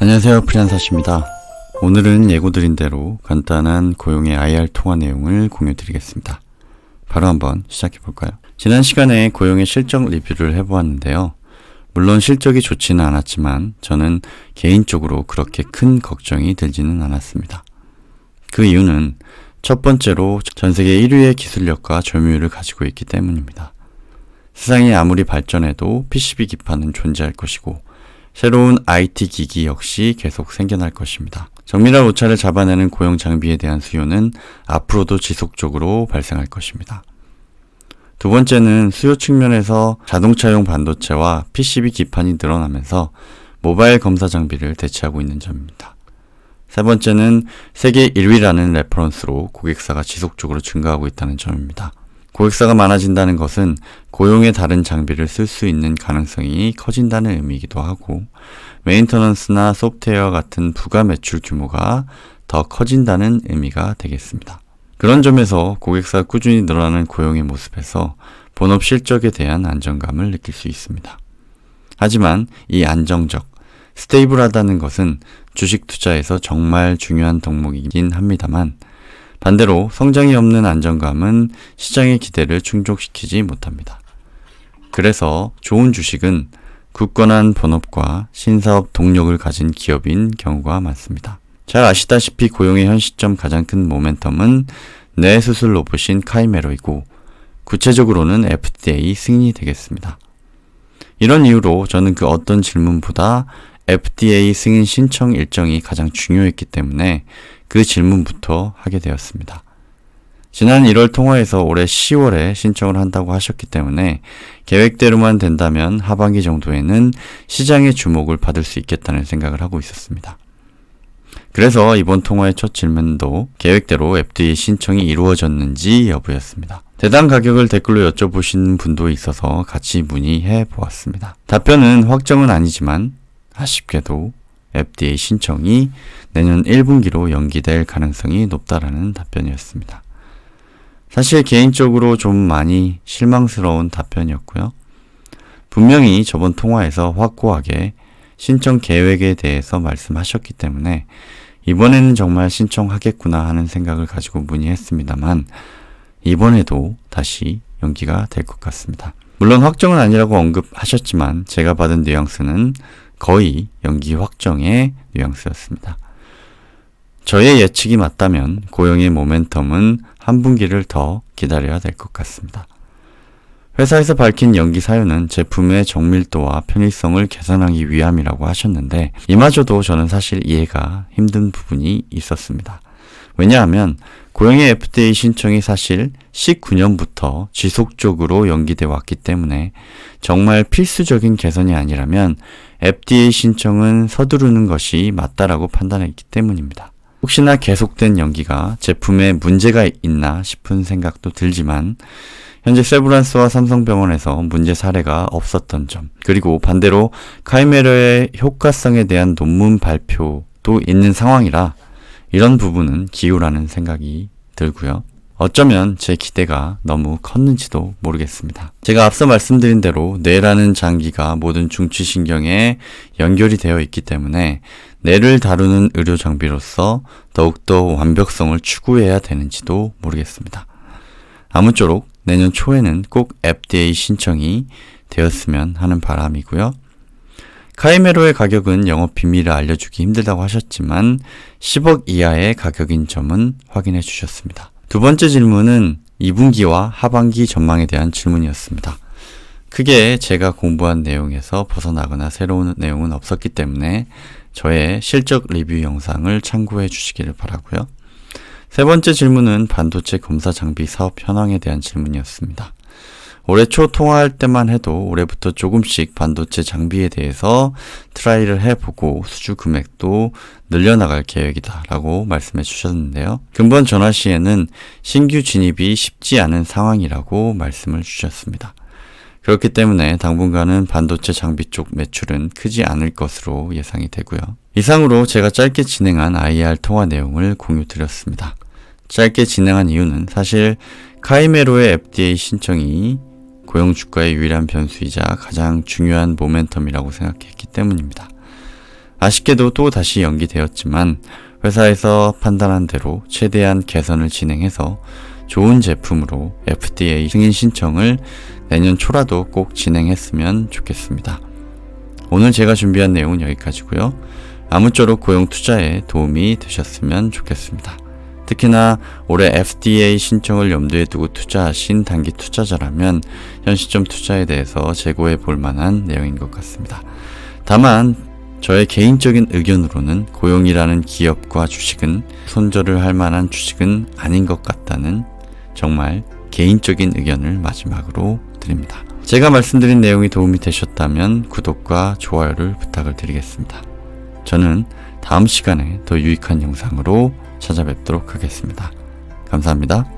안녕하세요, 프리랜서십니다. 오늘은 예고드린 대로 간단한 고용의 IR 통화 내용을 공유드리겠습니다. 바로 한번 시작해볼까요? 지난 시간에 고용의 실적 리뷰를 해보았는데요. 물론 실적이 좋지는 않았지만 저는 개인적으로 그렇게 큰 걱정이 들지는 않았습니다. 그 이유는 첫 번째로 전 세계 1위의 기술력과 점유율을 가지고 있기 때문입니다. 세상이 아무리 발전해도 PCB 기판은 존재할 것이고 새로운 IT 기기 역시 계속 생겨날 것입니다. 정밀한 오차를 잡아내는 고용 장비에 대한 수요는 앞으로도 지속적으로 발생할 것입니다. 두 번째는 수요 측면에서 자동차용 반도체와 PCB 기판이 늘어나면서 모바일 검사 장비를 대체하고 있는 점입니다. 세 번째는 세계 1위라는 레퍼런스로 고객사가 지속적으로 증가하고 있다는 점입니다. 고객사가 많아진다는 것은 고용의 다른 장비를 쓸 수 있는 가능성이 커진다는 의미이기도 하고 메인터넌스나 소프트웨어 같은 부가 매출 규모가 더 커진다는 의미가 되겠습니다. 그런 점에서 고객사가 꾸준히 늘어나는 고용의 모습에서 본업 실적에 대한 안정감을 느낄 수 있습니다. 하지만 이 안정적, 스테이블하다는 것은 주식 투자에서 정말 중요한 덕목이긴 합니다만 반대로 성장이 없는 안정감은 시장의 기대를 충족시키지 못합니다. 그래서 좋은 주식은 굳건한 본업과 신사업 동력을 가진 기업인 경우가 많습니다. 잘 아시다시피 고용의 현 시점 가장 큰 모멘텀은 뇌수술 로봇인 카이메로이고 구체적으로는 FDA 승인이 되겠습니다. 이런 이유로 저는 그 어떤 질문보다 FDA 승인 신청 일정이 가장 중요했기 때문에 그 질문부터 하게 되었습니다. 지난 1월 통화에서 올해 10월에 신청을 한다고 하셨기 때문에 계획대로만 된다면 하반기 정도에는 시장의 주목을 받을 수 있겠다는 생각을 하고 있었습니다. 그래서 이번 통화의 첫 질문도 계획대로 FDA 신청이 이루어졌는지 여부였습니다. 대당 가격을 댓글로 여쭤보신 분도 있어서 같이 문의해 보았습니다. 답변은 확정은 아니지만 아쉽게도 FDA 신청이 내년 1분기로 연기될 가능성이 높다라는 답변이었습니다. 사실 개인적으로 좀 많이 실망스러운 답변이었고요. 분명히 저번 통화에서 확고하게 신청 계획에 대해서 말씀하셨기 때문에 이번에는 정말 신청하겠구나 하는 생각을 가지고 문의했습니다만 이번에도 다시 연기가 될 것 같습니다. 물론 확정은 아니라고 언급하셨지만 제가 받은 뉘앙스는 거의 연기 확정의 뉘앙스였습니다. 저의 예측이 맞다면 고용의 모멘텀은 한 분기를 더 기다려야 될 것 같습니다. 회사에서 밝힌 연기 사유는 제품의 정밀도와 편의성을 개선하기 위함이라고 하셨는데 이마저도 저는 사실 이해가 힘든 부분이 있었습니다. 왜냐하면 고용의 FDA 신청이 사실 19년부터 지속적으로 연기돼 왔기 때문에 정말 필수적인 개선이 아니라면 FDA 신청은 서두르는 것이 맞다라고 판단했기 때문입니다. 혹시나 계속된 연기가 제품에 문제가 있나 싶은 생각도 들지만 현재 세브란스와 삼성병원에서 문제 사례가 없었던 점, 그리고 반대로 카이메라의 효과성에 대한 논문 발표도 있는 상황이라 이런 부분은 기우라는 생각이 들고요. 어쩌면 제 기대가 너무 컸는지도 모르겠습니다. 제가 앞서 말씀드린 대로 뇌라는 장기가 모든 중추신경에 연결이 되어 있기 때문에 뇌를 다루는 의료 장비로서 더욱더 완벽성을 추구해야 되는지도 모르겠습니다. 아무쪼록 내년 초에는 꼭 FDA 신청이 되었으면 하는 바람이고요. 카이메로의 가격은 영업 비밀을 알려주기 힘들다고 하셨지만 10억 이하의 가격인 점은 확인해 주셨습니다. 두 번째 질문은 2분기와 하반기 전망에 대한 질문이었습니다. 크게 제가 공부한 내용에서 벗어나거나 새로운 내용은 없었기 때문에 저의 실적 리뷰 영상을 참고해 주시기를 바라고요. 세 번째 질문은 반도체 검사 장비 사업 현황에 대한 질문이었습니다. 올해 초 통화할 때만 해도 올해부터 조금씩 반도체 장비에 대해서 트라이를 해보고 수주 금액도 늘려나갈 계획이다 라고 말씀해 주셨는데요. 근본 전화 시에는 신규 진입이 쉽지 않은 상황이라고 말씀을 주셨습니다. 그렇기 때문에 당분간은 반도체 장비 쪽 매출은 크지 않을 것으로 예상이 되고요. 이상으로 제가 짧게 진행한 IR 통화 내용을 공유 드렸습니다. 짧게 진행한 이유는 사실 카이메로의 FDA 신청이 고용 주가의 유일한 변수이자 가장 중요한 모멘텀이라고 생각했기 때문입니다. 아쉽게도 또 다시 연기되었지만 회사에서 판단한 대로 최대한 개선을 진행해서 좋은 제품으로 FDA 승인 신청을 내년 초라도 꼭 진행했으면 좋겠습니다. 오늘 제가 준비한 내용은 여기까지고요. 아무쪼록 고용 투자에 도움이 되셨으면 좋겠습니다. 특히나 올해 FDA 신청을 염두에 두고 투자하신 단기 투자자라면 현 시점 투자에 대해서 재고해 볼 만한 내용인 것 같습니다. 다만 저의 개인적인 의견으로는 고용이라는 기업과 주식은 손절을 할 만한 주식은 아닌 것 같다는 정말 개인적인 의견을 마지막으로 드립니다. 제가 말씀드린 내용이 도움이 되셨다면 구독과 좋아요를 부탁을 드리겠습니다. 저는 다음 시간에 더 유익한 영상으로 찾아뵙도록 하겠습니다. 감사합니다.